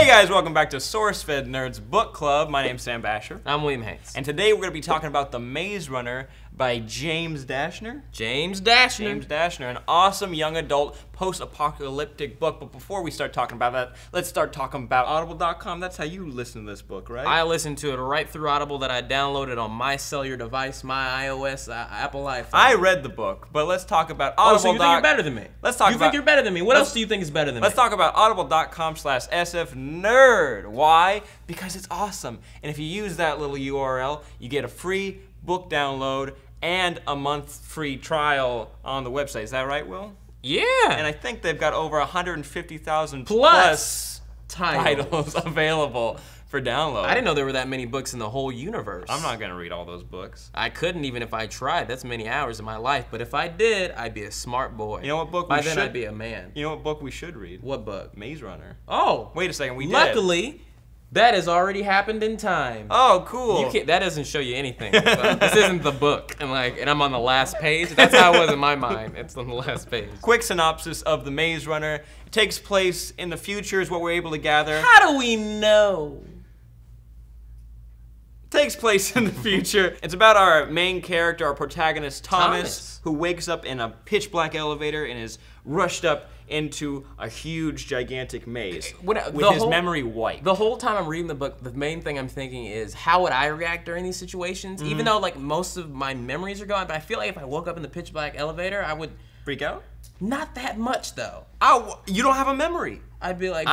guys, welcome back to SourceFed Nerds Book Club. My name's Sam Basher. I'm William Hanks. And today we're going to be talking about The Maze Runner by James Dashner. James Dashner. James Dashner, an awesome young adult post-apocalyptic book. But before we start talking about that, let's start talking about Audible.com. That's how you listen to this book, right? I listened to it right through Audible that I downloaded on my cellular device, my iOS, Apple iPhone. I read the book, but let's talk about Audible. Oh, so you think you're better than me? Let's talk You about... think you're better than me? What else do you think is better than me? Let's talk about audible.com/sfnerd. Why? Because it's awesome. And if you use that little URL, you get a free book download and a month free trial on the website. Is that right, Will? Yeah. And I think they've got over 150,000 plus titles available for download. I didn't know there were that many books in the whole universe. I'm not going to read all those books. I couldn't even if I tried. That's many hours of my life. But if I did, I'd be a smart boy. You know what book By we then should... I'd be a man. You know what book we should read? What book? Maze Runner. Oh. Wait a second, we did. Luckily, that has already happened in time. Oh, cool. You can't, that doesn't show you anything. This isn't the book, and I'm on the last page. That's how it was in my mind. It's on the last page. Quick synopsis of The Maze Runner. It takes place in the future is what we're able to gather. How do we know? Takes place in the future. It's about our main character, our protagonist, Thomas, who wakes up in a pitch black elevator and is rushed up into a huge, gigantic maze with his memory wiped. The whole time I'm reading the book, the main thing I'm thinking is, how would I react during these situations? Even though like most of my memories are gone, but I feel like if I woke up in the pitch black elevator, I would freak out. Not that much though. Oh, you don't have a memory. I'd be like,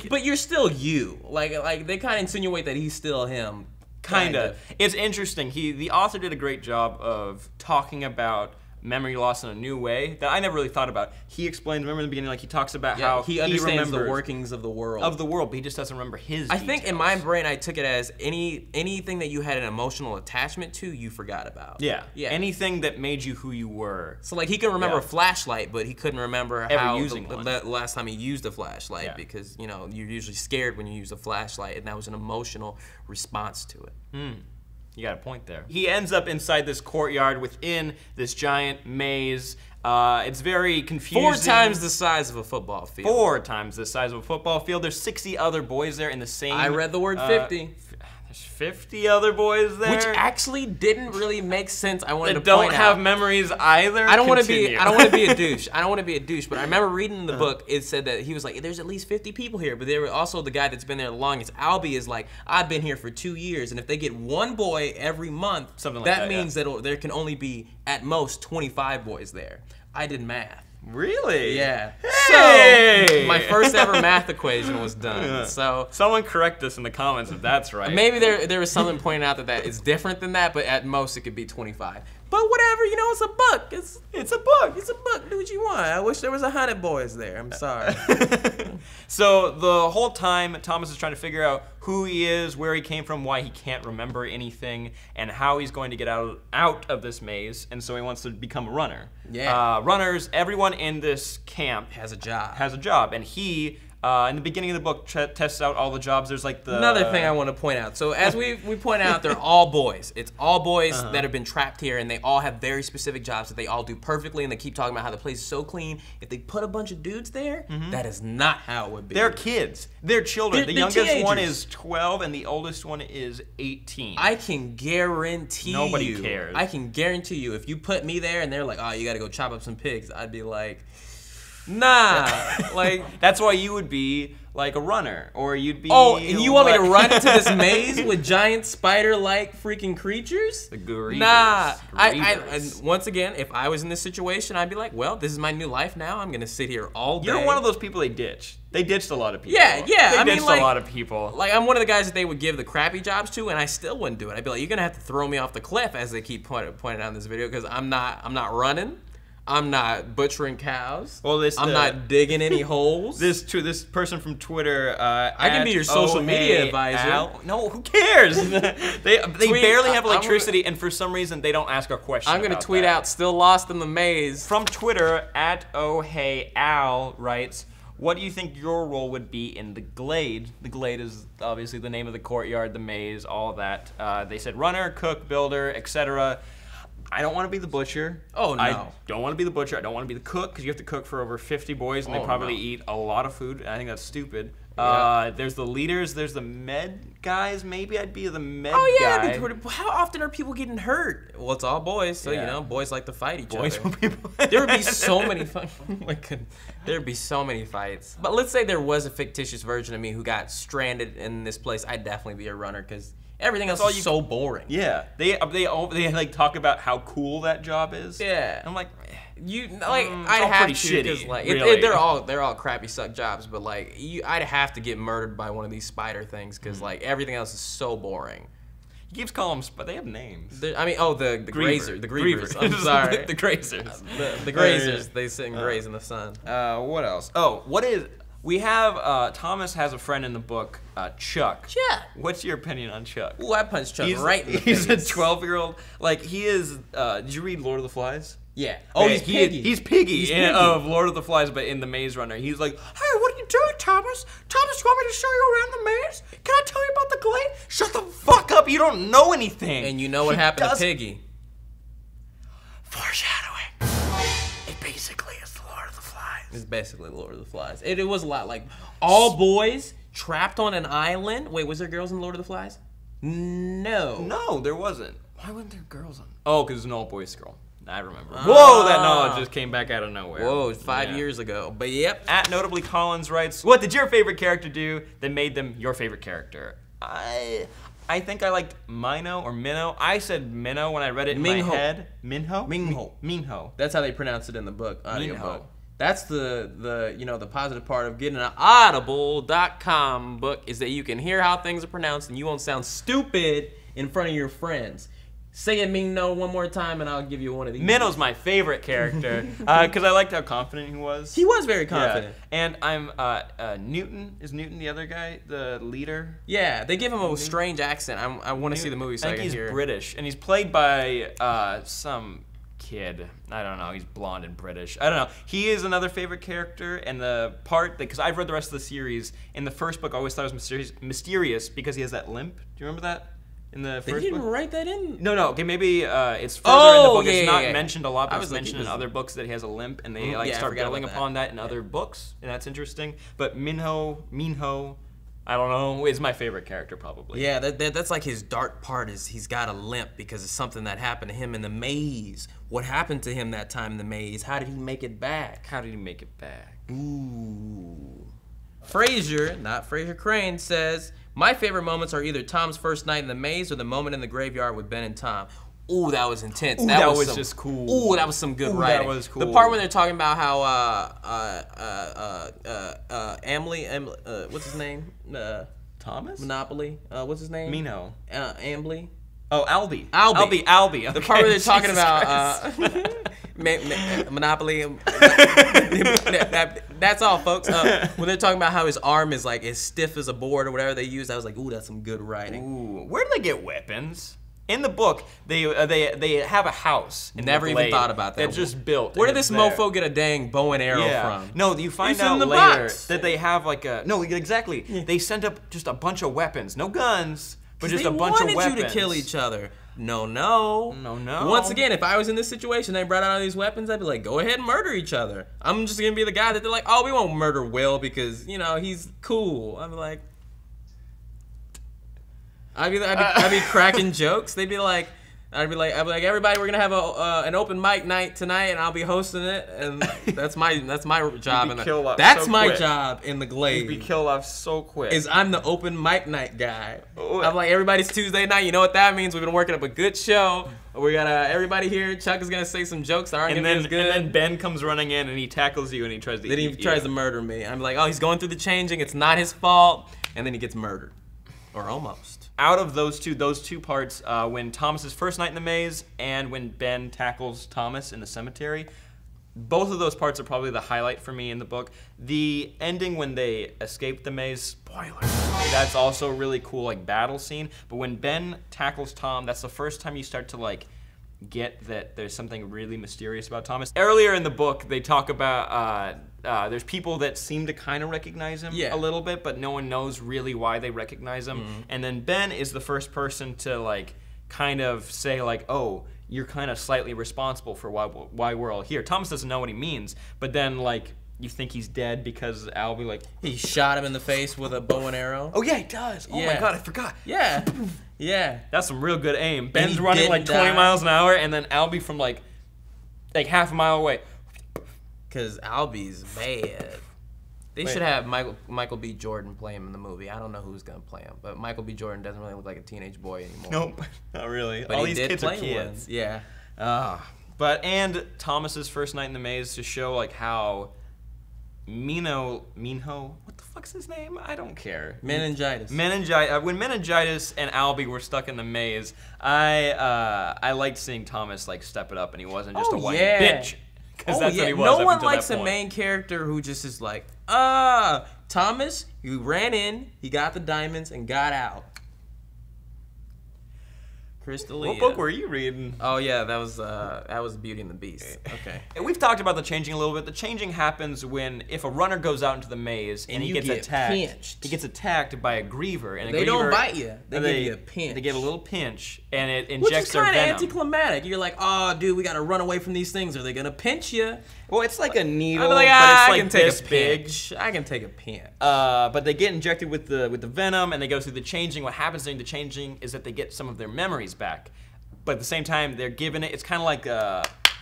but you're still you. Like they kind of insinuate that he's still him. Kinda. It's interesting. The author did a great job of talking about memory loss in a new way that I never really thought about. He explains, remember in the beginning, like he talks about how he understands the workings of the world. But he just doesn't remember his details. think in my brain I took it as anything that you had an emotional attachment to, you forgot about. Yeah. Anything that made you who you were. So like he can remember a flashlight, but he couldn't remember how the last time he used a flashlight because, you know, you're usually scared when you use a flashlight, and that was an emotional response to it. You got a point there. He ends up inside this courtyard within this giant maze. It's very confusing. 4 times the size of a football field. 4 times the size of a football field. There's 60 other boys there in the same... I read the word 50. There's 50 other boys there. Which actually didn't really make sense. I wanted to point don't out. have memories either. I don't want to be a douche. I don't want to be a douche, but I remember reading the book, it said that he was like, there's at least 50 people here, but there were also the guy that's been there the longest. Albie is like, I've been here for 2 years, and if they get 1 boy every month, that means that there can only be at most 25 boys there. I did math. Really? Yeah. Hey! So my first ever math equation was done. So someone correct us in the comments if that's right. Maybe there was someone pointing out that it's different than that, but at most it could be 25. But whatever, you know, it's a book. It's a book. It's a book. Do what you want. I wish there was 100 boys there. I'm sorry. So the whole time, Thomas is trying to figure out who he is, where he came from, why he can't remember anything, and how he's going to get out of this maze. And so he wants to become a runner. Yeah. Runners, everyone in this camp has a job. And he, in the beginning of the book, tests out all the jobs. There's like another thing I want to point out. So as we point out, they're all boys. It's all boys that have been trapped here, and they all have very specific jobs that they all do perfectly, and they keep talking about how the place is so clean. If they put a bunch of dudes there, that is not how it would be. They're kids. They're children. The youngest teenagers. one is 12, and the oldest one is 18. I can guarantee Nobody cares. I can guarantee you, if you put me there and they're like, oh, you got to go chop up some pigs, I'd be like, nah. Like, that's why you would be like a runner, or you'd be. Oh, and you want me to run into this maze with giant spider-like freaking creatures? The Gurivers. Nah. And once again, if I was in this situation, I'd be like, well, this is my new life now. I'm gonna sit here all day. You're one of those people they ditch. They ditched a lot of people. Yeah. They I mean, ditched a lot of people. Like, I'm one of the guys that they would give the crappy jobs to, and I still wouldn't do it. I'd be like, you're gonna have to throw me off the cliff, as they keep pointing out in this video, because I'm not running. I'm not butchering cows. Well, I'm not digging any holes. This person from Twitter. I can be your social media advisor. Al. No, who cares? they barely have electricity, and for some reason they don't ask a question. I'm gonna tweet out "Still lost in the maze" from Twitter. @OheyAl writes, what do you think your role would be in the Glade? The Glade is obviously the name of the courtyard, the maze, all of that. They said runner, cook, builder, etc. I don't want to be the butcher. Oh, no. I don't want to be the butcher. I don't want to be the cook, because you have to cook for over 50 boys, and they probably eat a lot of food. And I think that's stupid. There's the leaders. There's the med guys. Maybe I'd be the med Oh yeah, guy. that'd be pretty, how often are people getting hurt? Well, it's all boys, so Yeah. boys like to fight each Boys other. will people. There would be so many there'd be so many fights. But let's say there was a fictitious version of me who got stranded in this place. I'd definitely be a runner because everything else all is you- so boring. Yeah, they like talk about how cool that job is. Yeah. I'm like, I'd all have pretty to because shitty, like really. they're all crappy suck jobs, but like I'd have to get murdered by one of these spider things because like everything else is so boring. he keeps calling them, but they have names. The grazer, the grievers. I'm Griever. sorry, the grazers. the grazers. They sit and graze in the sun. What else? Oh, we have Thomas has a friend in the book, Chuck. Chuck. What's your opinion on Chuck? Ooh, I punched Chuck He's right in the He's a face. 12-year-old. Like he is. Did you read Lord of the Flies? Yeah. Oh, he's He- Piggy. He's Piggy, He's Piggy. of Lord of the Flies, but in the Maze Runner. He's like, hey, what are you doing, Thomas? Thomas, you want me to show you around the maze? Can I tell you about the glade? Shut the fuck up, you don't know anything. And you know what happened to does- Piggy? Foreshadowing. It basically is the Lord of the Flies. It's basically Lord of the Flies. It was a lot like all boys trapped on an island. Wait, was there girls in Lord of the Flies? No. No, there wasn't. Why wasn't there girls on? Oh, because it's an all-boys school. I remember. Whoa, that knowledge just came back out of nowhere. Whoa, 5 Yeah. years ago. But yep. At Notably Collins writes, what did your favorite character do that made them your favorite character? I think I liked Minho or Minho. I said Minho when I read it in Mingho. my head. Minho? Mingho. Minho. That's how they pronounce it in the book. Audiobook. Minho. That's the positive part of getting an audible.com book is that you can hear how things are pronounced and you won't sound stupid in front of your friends. Say it Mingno one more time and I'll give you one of these. Minho's my favorite character because I liked how confident he was. He was very Yeah. confident. And I'm Newton. Is Newton the other guy, the leader? Yeah, they give him a strange accent. I want to see the movie so I think can he's hear. British, and he's played by some kid. I don't know. He's blonde and British. I don't know. He is another favorite character, and the part because I've read the rest of the series. In the first book, I always thought it was mysterious because he has that limp. Do you remember that? In the They first didn't book? write that in. No. Okay, maybe it's further in the book. yeah, It's yeah, not yeah. mentioned a lot, I but was it's like, mentioned he in was- other books that he has a limp, and they Yeah, like I start forgot building about upon that in other books, and that's interesting. But Minho, I don't know, is my favorite character probably. Yeah, that's like his dark part is he's got a limp because of something that happened to him in the maze. What happened to him that time in the maze? How did he make it back? How did he make it back? Ooh. Fraser, not Fraser Crane, says, my favorite moments are either Tom's first night in the maze or the moment in the graveyard with Ben and Tom. Ooh, that was intense. Ooh, that was some- just cool. Ooh, that was some good Ooh, writing. that was The cool. part when they're talking about how what's his name? Thomas? Monopoly. What's his name? Minho. Ambly. Oh, Albie. Albie. Albie. The part where they're talking Jesus about Christ. Monopoly. That's all, folks. When they're talking about how his arm is like as stiff as a board or whatever they use, I was like, ooh, that's some good writing. Ooh, where do they get weapons? In the book, they have a house. In Never the even glade thought about that. That's just built. Where and did it's this there. mofo get a dang bow and arrow from? No, you find It's in out the later box. that they have like a no, exactly. They sent up just a bunch of weapons, no guns, but just they a bunch of wanted weapons. you to kill each other. No. No. Once again, if I was in this situation, they brought out all these weapons, I'd be like, go ahead and murder each other. I'm just gonna be the guy that they're like, oh, we won't murder Will because he's cool. I'm like, I'd be cracking jokes. They'd be like. I'd be like, everybody, we're gonna have an open mic night tonight, and I'll be hosting it, and that's my job. be killed off That's so my quick. job in the Glade. Be killed off so quick. Is I'm the open mic night guy. Oh. I'm like, everybody's Tuesday night. You know what that means? We've been working up a good show. We got everybody here. Chuck is gonna say some jokes that aren't and gonna then be as good. and then Ben comes running in and he tackles you and he tries to Then he eat tries you. to murder me. I'm like, oh, he's going through the changing. It's not his fault. And then he gets murdered, or almost. Out of those two parts, when Thomas's first night in the maze and when Ben tackles Thomas in the cemetery, both of those parts are probably the highlight for me in the book. The ending when they escape the maze, spoilers, that's also a really cool like battle scene. But when Ben tackles Tom, that's the first time you start to like get that there's something really mysterious about Thomas. Earlier in the book, they talk about there's people that seem to kind of recognize him a little bit, but no one knows really why they recognize him. And then Ben is the first person to like kind of say like, oh, you're kind of slightly responsible for why we're all here. Thomas doesn't know what he means, but then like you think he's dead because Albie like He shot him in the face with a bow and arrow. oh yeah he does. Oh my Yeah. god, I forgot. Yeah. Yeah. That's some real good aim. Ben's he running didn't like 20 die. miles an hour, and then Albie from like half a mile away. Because Albie's bad. They Wait. should have Michael B. Jordan play him in the movie. I don't know who's gonna play him, but Michael B. Jordan doesn't really look like a teenage boy anymore. Nope, not really. But All he these did kids are play kids. one. Yeah. But and Thomas's first night in the maze to show like how Minho, what the fuck's his name? I don't care. Meningitis. When Meningitis and Albie were stuck in the maze, I liked seeing Thomas like step it up, and he wasn't just a whiny bitch. Because that's what he was. No up one until likes that a point. main character who just is like, Thomas, you ran in, he got the diamonds, and got out. Crystalia. What book were you reading? Oh yeah, that was Beauty and the Beast. Okay. And we've talked about the changing a little bit. The changing happens when if a runner goes out into the maze and he you gets get attacked, pinched. he gets attacked by a griever. And a They griever, don't bite you. They give you a pinch. They give a little pinch, and it Which injects is their kind of venom. anticlimactic. You're like, oh, dude, we gotta run away from these things. Are they gonna pinch you? Well, it's like a needle, I'd be like, but I it's like can take this a big. pinch. I can take a pinch. But they get injected with the venom, and they go through the changing. What happens during the changing is that they get some of their memories back, but at the same time they're given it. It's kind of like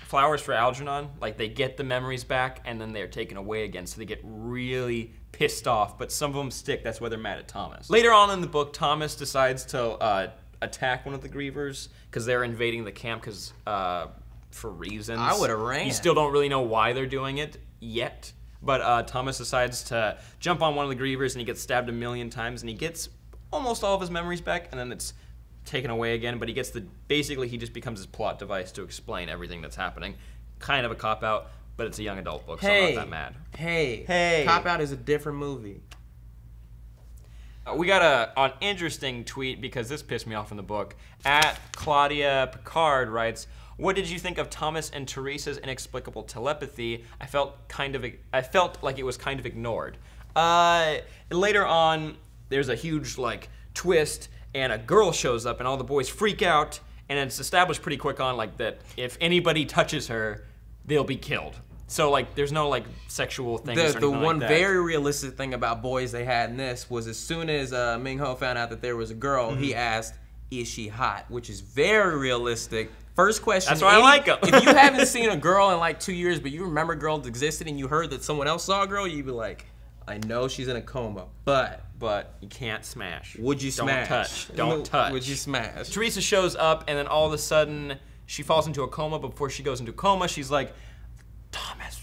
Flowers for Algernon. Like they get the memories back, and then they're taken away again. So they get really pissed off. But some of them stick. That's why they're mad at Thomas. Later on in the book, Thomas decides to attack one of the grievers because they're invading the camp because for reasons. I would've ran. You still don't really know why they're doing it yet. But Thomas decides to jump on one of the grievers, and he gets stabbed 1,000,000 times, and he gets almost all of his memories back, and then it's taken away again. But he gets basically he just becomes his plot device to explain everything that's happening. Kind of a cop-out, but it's a young adult book, so I'm not that mad. Hey. Cop Out is a different movie. We got an interesting tweet because this pissed me off in the book. At Claudia Picard writes, "What did you think of Thomas and Teresa's inexplicable telepathy? I felt like it was kind of ignored." Later on, there's a huge like twist, and a girl shows up, and all the boys freak out, and it's established pretty quick on like that if anybody touches her, they'll be killed. So like, there's no like sexual things. or The anything one like that. very realistic thing about boys they had in this was as soon as Ming-Ho found out that there was a girl, he asked, "Is she hot?" Which is very realistic. First question. That's why I like 'em. If you haven't seen a girl in like 2 years, but you remember girls existed and you heard that someone else saw a girl, you'd be like, I know she's in a coma, but you can't smash. would you smash? Don't touch. Don't touch. Would you smash? Teresa shows up, and then all of a sudden, she falls into a coma. But before she goes into a coma, she's like, Thomas.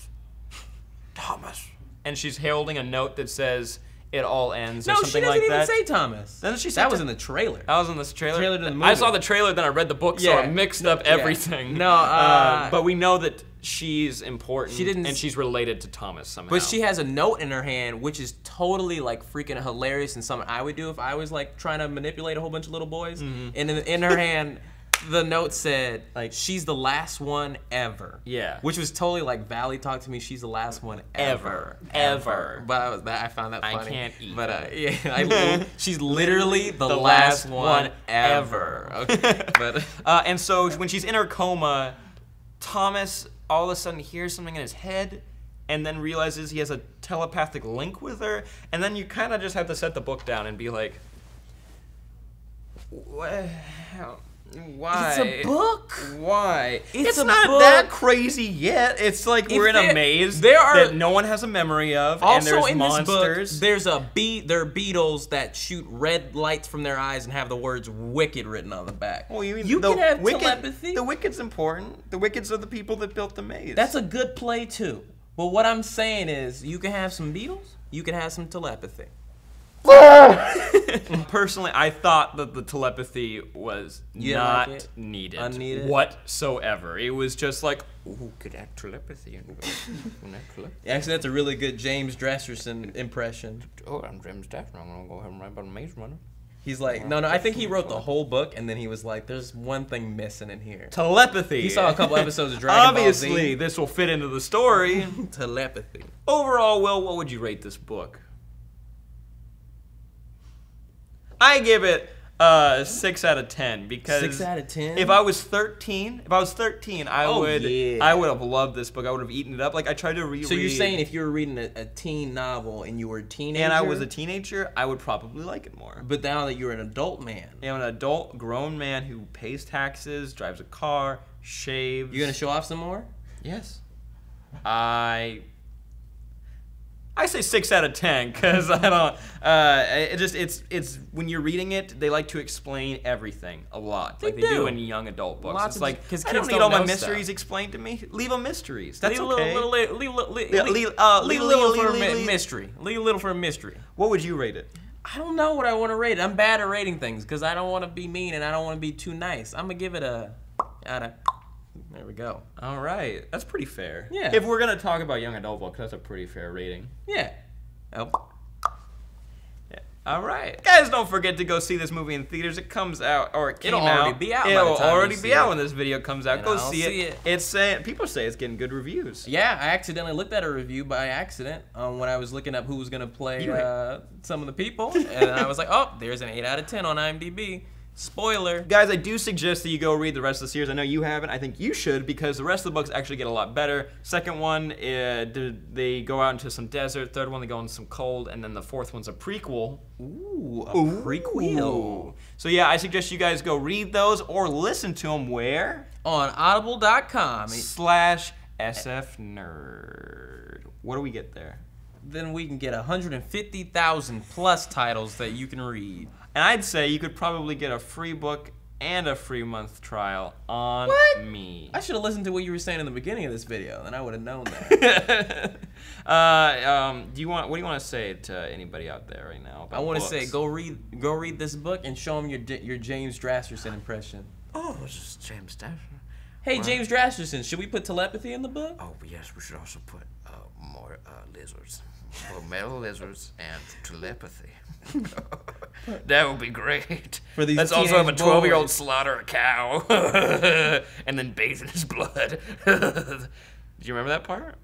And she's holding a note that says, "It all ends," or No, she something doesn't like even that. say Thomas. Doesn't she say that was Tho- in the trailer. I was in this trailer. Trailer to the I movie. saw the trailer, then I read the book, so Yeah. I mixed up everything. No, but we know that she's important, She didn't and s- she's related to Thomas somehow. But she has a note in her hand, which is totally like freaking hilarious and something I would do if I was like trying to manipulate a whole bunch of little boys. Mm-hmm. And in her hand, the note said, like, "She's the last one ever." Yeah. Which was totally like Valley talk to me. She's the last one Ever. But I found that I funny. can't eat But it. yeah, she's literally the last last one one ever. Okay. But And so when she's in her coma, Thomas all of a sudden hears something in his head and then realizes he has a telepathic link with her. And then you kind of just have to set the book down and be like, why? it's a book. Why? It's It's a not book. that crazy yet. It's like we're in a there- maze there are- that no one has a memory of, and Also there's in monsters. this book, there are beetles that shoot red lights from their eyes and have the words "Wicked" written on the back. Well, you mean you the can have Wicked, telepathy. The Wicked's important. The Wicked's are the people that built the maze. That's a good play too. But what I'm saying is, you can have some beetles. You can have some telepathy. Personally, I thought that the telepathy was You didn't not like it? needed Unneeded? whatsoever. It was just like, ooh, could have telepathy. Actually, that's a really good James Dresserson impression. Oh, I'm James Daphne. I'm gonna go ahead and write about a maze runner. He's like, no, I think he wrote the whole book, and then he was like, "There's one thing missing in here." Telepathy. He saw a couple episodes of Dragon Obviously, Ball Z. this will fit into the story. Telepathy. Overall, Will, what would you rate this book? I give it 6 out of 10 because 6 out of 10. If I was 13, I would yeah. I would have loved this book. I would have eaten it up. Like I tried to reread. So you're saying if you were reading a teen novel and you were a teenager, and I was a teenager, I would probably like it more. but now that you're an adult man, I'm an adult, grown man who pays taxes, drives a car, shaves. you're gonna show off some more? Yes. I say 6 out of 10 because I don't. It's when you're reading it, they like to explain everything a lot, like they do in young adult books. Lots it's of like because I kids don't need all my know mysteries stuff. explained to me. Leave them mysteries. That's leave okay. Leave leave- a little for a leave- mystery. Leave a little for a mystery. What would you rate it? I don't know what I want to rate it. I'm bad at rating things because I don't want to be mean and I don't want to be too nice. I'm gonna give it a out of. There we go. All right, that's pretty fair. Yeah. If we're gonna talk about young adult books, that's a pretty fair rating. Yeah. Oh. Yeah. All right, guys, don't forget to go see this movie in theaters. It comes out, or it came It'll out. already be out by the It'll time you already see be out it. when this video comes out. And Go I'll see see it. it. It's saying people say it's getting good reviews. Yeah, I accidentally looked at a review by accident when I was looking up who was gonna play some of the people, and I was like, oh, there's an 8 out of 10 on IMDb. Spoiler. Guys, I do suggest that you go read the rest of the series. I know you haven't. I think you should because the rest of the books actually get a lot better. Second one, they go out into some desert. Third one, they go into some cold. And then the fourth one's a prequel. Ooh, a Prequel. So yeah, I suggest you guys go read those or listen to them where? On Audible.com. /SF Nerd. What do we get there? Then we can get 150,000 plus titles that you can read. And I'd say you could probably get a free book and a free month trial on me. I should have listened to what you were saying in the beginning of this video, then I would have known that. What do you want to say to anybody out there right now? I want to say, go read this book and show them your James Drasterson impression. Oh, this is James Dasher. Hey, James Drasterson, should we put telepathy in the book? Oh, yes, we should also put more lizards. Well, male lizards and telepathy. That would be great. For these Let's also have a teenage 12-year-old boys. slaughter a cow and then bathe in his blood. Do you remember that part?